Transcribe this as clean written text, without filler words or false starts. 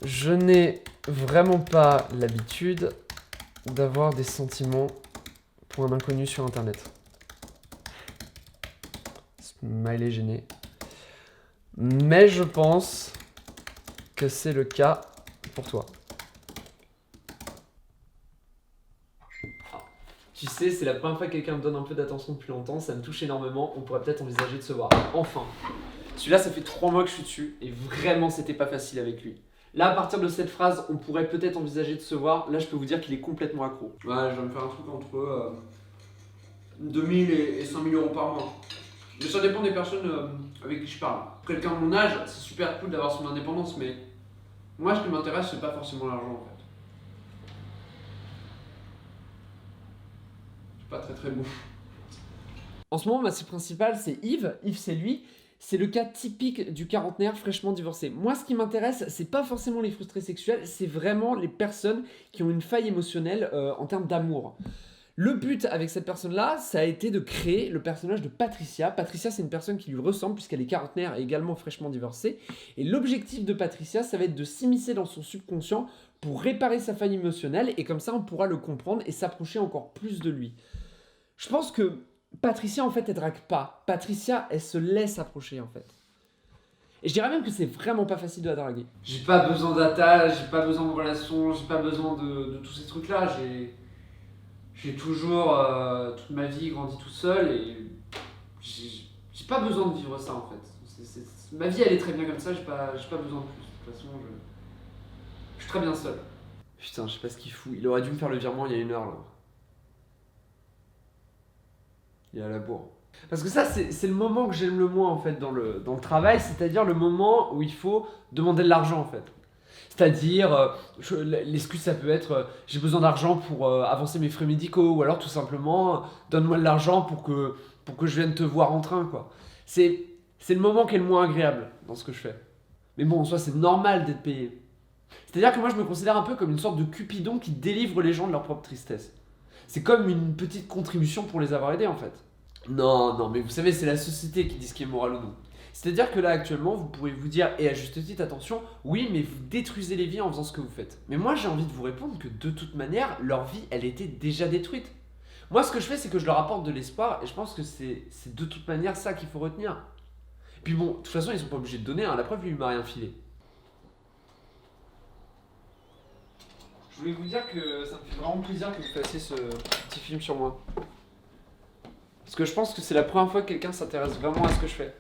Je n'ai vraiment pas l'habitude d'avoir des sentiments pour un inconnu sur internet. Smiley gêné. Mais je pense que c'est le cas pour toi. Tu sais, c'est la première fois que quelqu'un me donne un peu d'attention depuis longtemps, ça me touche énormément, on pourrait peut-être envisager de se voir. Enfin. Celui-là, ça fait 3 mois que je suis dessus, et vraiment, c'était pas facile avec lui. Là, à partir de cette phrase, on pourrait peut-être envisager de se voir. Là, je peux vous dire qu'il est complètement accro. Ouais, je vais me faire un truc entre 2000 et 5000 euros par mois. Mais ça dépend des personnes avec qui je parle. Quelqu'un de mon âge, c'est super cool d'avoir son indépendance, mais moi, ce qui m'intéresse, c'est pas forcément l'argent en fait. C'est pas très très beau. En ce moment, ma cible principale, c'est Yves. Yves, c'est lui. C'est le cas typique du quarantenaire fraîchement divorcé. Moi, ce qui m'intéresse, c'est pas forcément les frustrés sexuels, c'est vraiment les personnes qui ont une faille émotionnelle en termes d'amour. Le but avec cette personne-là, ça a été de créer le personnage de Patricia. Patricia, c'est une personne qui lui ressemble puisqu'elle est quarantenaire et également fraîchement divorcée. Et l'objectif de Patricia, ça va être de s'immiscer dans son subconscient pour réparer sa faille émotionnelle et comme ça, on pourra le comprendre et s'approcher encore plus de lui. Je pense que Patricia, en fait, elle drague pas. Patricia, elle se laisse approcher, en fait. Et je dirais même que c'est vraiment pas facile de la draguer. J'ai pas besoin d'attache, j'ai pas besoin de relation, j'ai pas besoin de tous ces trucs-là. J'ai toujours, toute ma vie, grandi tout seul et j'ai pas besoin de vivre ça en fait. Ma vie elle est très bien comme ça, j'ai pas besoin de plus. De toute façon, je suis très bien seul. Putain, je sais pas ce qu'il fout. Il aurait dû me faire le virement il y a 1 heure, là. Il est à la bourre. Parce que ça, c'est le moment que j'aime le moins, en fait, dans le travail, c'est-à-dire le moment où il faut demander de l'argent, en fait. C'est-à-dire, l'excuse, ça peut être j'ai besoin d'argent pour avancer mes frais médicaux, ou alors tout simplement, donne-moi de l'argent pour que je vienne te voir en train, quoi. C'est le moment qui est le moins agréable dans ce que je fais. Mais bon, en soi, c'est normal d'être payé. C'est-à-dire que moi, je me considère un peu comme une sorte de Cupidon qui délivre les gens de leur propre tristesse. C'est comme une petite contribution pour les avoir aidés, en fait. Non, mais vous savez, c'est la société qui dit ce qui est moral ou non. C'est-à-dire que là, actuellement, vous pourrez vous dire, et à juste titre, attention, oui, mais vous détruisez les vies en faisant ce que vous faites. Mais moi, j'ai envie de vous répondre que de toute manière, leur vie, elle était déjà détruite. Moi, ce que je fais, c'est que je leur apporte de l'espoir, et je pense que c'est de toute manière ça qu'il faut retenir. Puis bon, de toute façon, ils sont pas obligés de donner, hein. La preuve, lui, il m'a rien filé. Je voulais vous dire que ça me fait vraiment plaisir que vous fassiez ce petit film sur moi. Parce que je pense que c'est la première fois que quelqu'un s'intéresse vraiment à ce que je fais.